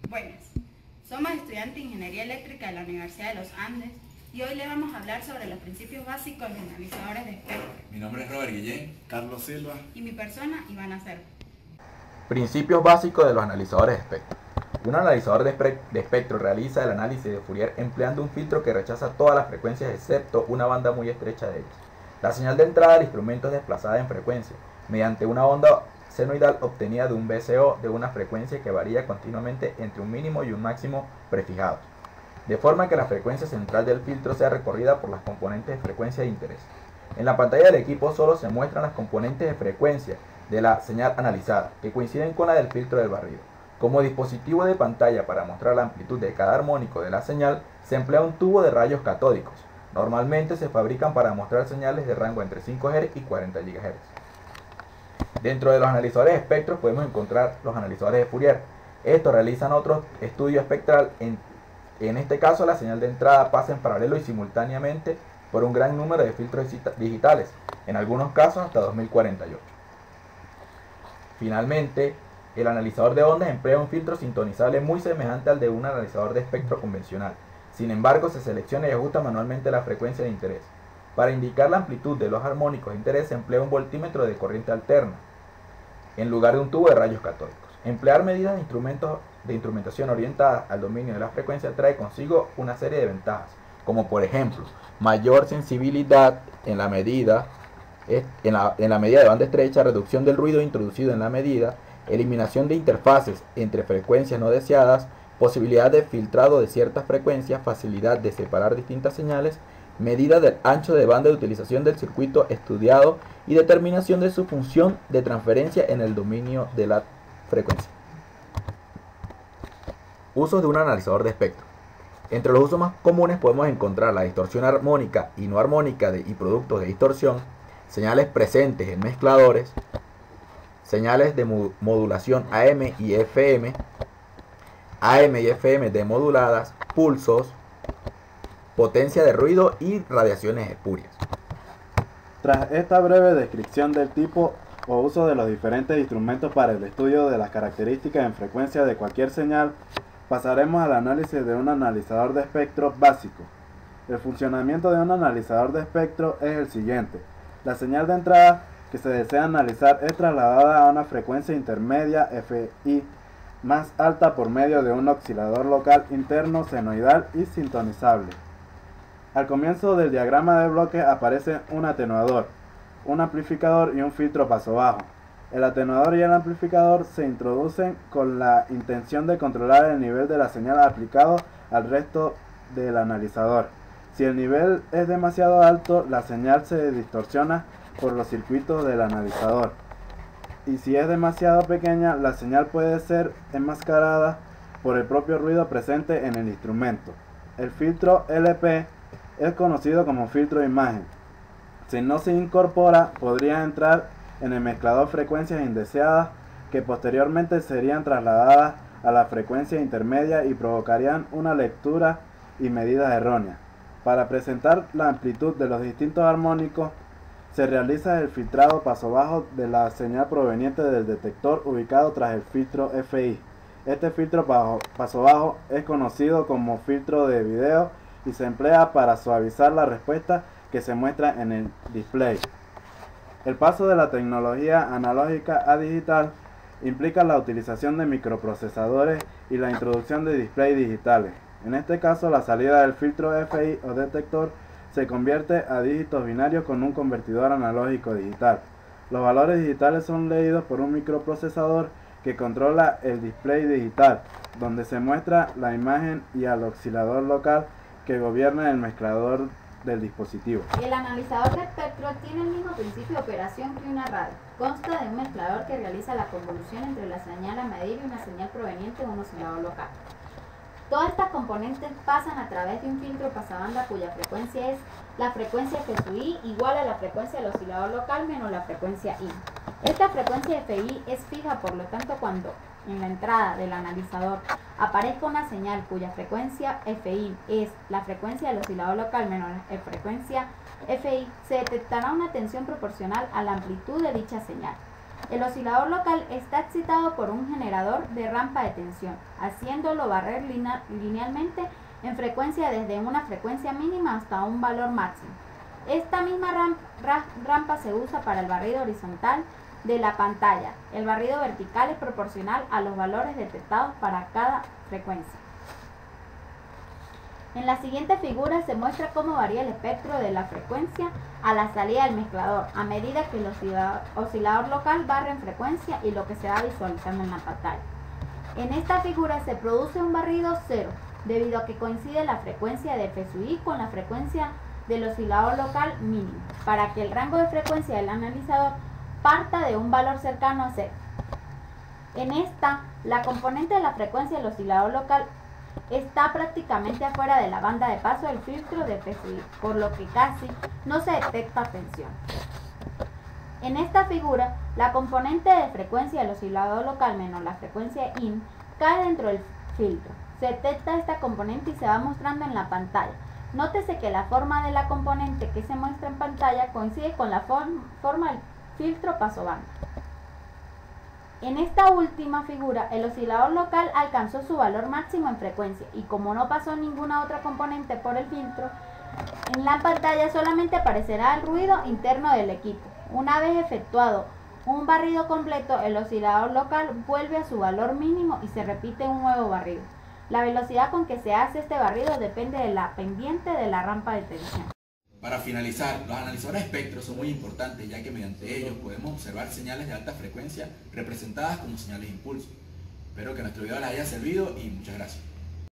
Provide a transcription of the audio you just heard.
Buenas, somos estudiantes de Ingeniería Eléctrica de la Universidad de los Andes y hoy le vamos a hablar sobre los principios básicos de analizadores de espectro. Mi nombre es Robert Guillén. Carlos Silva. Y mi persona, Ivana Cervo. Principios básicos de los analizadores de espectro. Un analizador de espectro realiza el análisis de Fourier empleando un filtro que rechaza todas las frecuencias excepto una banda muy estrecha de ellas. La señal de entrada del instrumento es desplazada en frecuencia mediante una onda senoidal obtenida de un VCO de una frecuencia que varía continuamente entre un mínimo y un máximo prefijados, de forma que la frecuencia central del filtro sea recorrida por las componentes de frecuencia de interés. En la pantalla del equipo solo se muestran las componentes de frecuencia de la señal analizada, que coinciden con la del filtro del barrido. Como dispositivo de pantalla para mostrar la amplitud de cada armónico de la señal, se emplea un tubo de rayos catódicos. Normalmente se fabrican para mostrar señales de rango entre 5 Hz y 40 GHz. Dentro de los analizadores de espectros podemos encontrar los analizadores de Fourier. Estos realizan otro estudio espectral. En este caso, la señal de entrada pasa en paralelo y simultáneamente por un gran número de filtros digitales, en algunos casos hasta 2048. Finalmente, el analizador de ondas emplea un filtro sintonizable muy semejante al de un analizador de espectro convencional. Sin embargo, se selecciona y ajusta manualmente la frecuencia de interés. Para indicar la amplitud de los armónicos de interés se emplea un voltímetro de corriente alterna, en lugar de un tubo de rayos catódicos. Emplear medidas de instrumentación orientadas al dominio de la frecuencia trae consigo una serie de ventajas, como por ejemplo, mayor sensibilidad en la medida de banda estrecha, reducción del ruido introducido en la medida, eliminación de interfaces entre frecuencias no deseadas, posibilidad de filtrado de ciertas frecuencias, facilidad de separar distintas señales, medida del ancho de banda de utilización del circuito estudiado y determinación de su función de transferencia en el dominio de la frecuencia. Usos de un analizador de espectro. Entre los usos más comunes podemos encontrar la distorsión armónica y no armónica y productos de distorsión, señales presentes en mezcladores, señales de modulación AM y FM demoduladas, pulsos, potencia de ruido y radiaciones espurias. Tras esta breve descripción del tipo o uso de los diferentes instrumentos para el estudio de las características en frecuencia de cualquier señal, pasaremos al análisis de un analizador de espectro básico. El funcionamiento de un analizador de espectro es el siguiente. La señal de entrada que se desea analizar es trasladada a una frecuencia intermedia FI más alta por medio de un oscilador local interno senoidal y sintonizable. Al comienzo del diagrama de bloques aparece un atenuador, un amplificador y un filtro paso bajo. El atenuador y el amplificador se introducen con la intención de controlar el nivel de la señal aplicado al resto del analizador. Si el nivel es demasiado alto, la señal se distorsiona por los circuitos del analizador. Y si es demasiado pequeña, la señal puede ser enmascarada por el propio ruido presente en el instrumento. El filtro LP es conocido como filtro de imagen. Si no se incorpora, podría entrar en el mezclador frecuencias indeseadas que posteriormente serían trasladadas a la frecuencia intermedia y provocarían una lectura y medida errónea. Para presentar la amplitud de los distintos armónicos, se realiza el filtrado paso bajo de la señal proveniente del detector ubicado tras el filtro FI. Este filtro paso bajo es conocido como filtro de video y se emplea para suavizar la respuesta que se muestra en el display. El paso de la tecnología analógica a digital implica la utilización de microprocesadores y la introducción de displays digitales. En este caso, la salida del filtro FI o detector se convierte a dígitos binarios con un convertidor analógico digital. Los valores digitales son leídos por un microprocesador que controla el display digital, donde se muestra la imagen, y al oscilador local que gobierna el mezclador del dispositivo. El analizador de espectro tiene el mismo principio de operación que una radio. Consta de un mezclador que realiza la convolución entre la señal a medir y una señal proveniente de un oscilador local. Todas estas componentes pasan a través de un filtro pasabanda cuya frecuencia es la frecuencia FSUI igual a la frecuencia del oscilador local menos la frecuencia I. Esta frecuencia FI es fija, por lo tanto, cuando en la entrada del analizador aparezca una señal cuya frecuencia FI es la frecuencia del oscilador local menos la frecuencia FI, se detectará una tensión proporcional a la amplitud de dicha señal. El oscilador local está excitado por un generador de rampa de tensión, haciéndolo barrer linealmente en frecuencia desde una frecuencia mínima hasta un valor máximo. Esta misma rampa se usa para el barrido horizontal de la pantalla. El barrido vertical es proporcional a los valores detectados para cada frecuencia. En la siguiente figura se muestra cómo varía el espectro de la frecuencia a la salida del mezclador a medida que el oscilador local barre en frecuencia y lo que se va visualizando en la pantalla. En esta figura se produce un barrido cero debido a que coincide la frecuencia de F sub i con la frecuencia del oscilador local mínimo, para que el rango de frecuencia del analizador parta de un valor cercano a cero. En esta, la componente de la frecuencia del oscilador local está prácticamente afuera de la banda de paso del filtro de F sub i, por lo que casi no se detecta tensión. En esta figura, la componente de frecuencia del oscilador local menos la frecuencia IN cae dentro del filtro. Se detecta esta componente y se va mostrando en la pantalla. Nótese que la forma de la componente que se muestra en pantalla coincide con la forma del filtro pasobanda. En esta última figura, el oscilador local alcanzó su valor máximo en frecuencia y como no pasó ninguna otra componente por el filtro, en la pantalla solamente aparecerá el ruido interno del equipo. Una vez efectuado un barrido completo, el oscilador local vuelve a su valor mínimo y se repite un nuevo barrido. La velocidad con que se hace este barrido depende de la pendiente de la rampa de tensión. Para finalizar, los analizadores de espectro son muy importantes ya que mediante ellos podemos observar señales de alta frecuencia representadas como señales de impulso. Espero que nuestro video les haya servido y muchas gracias.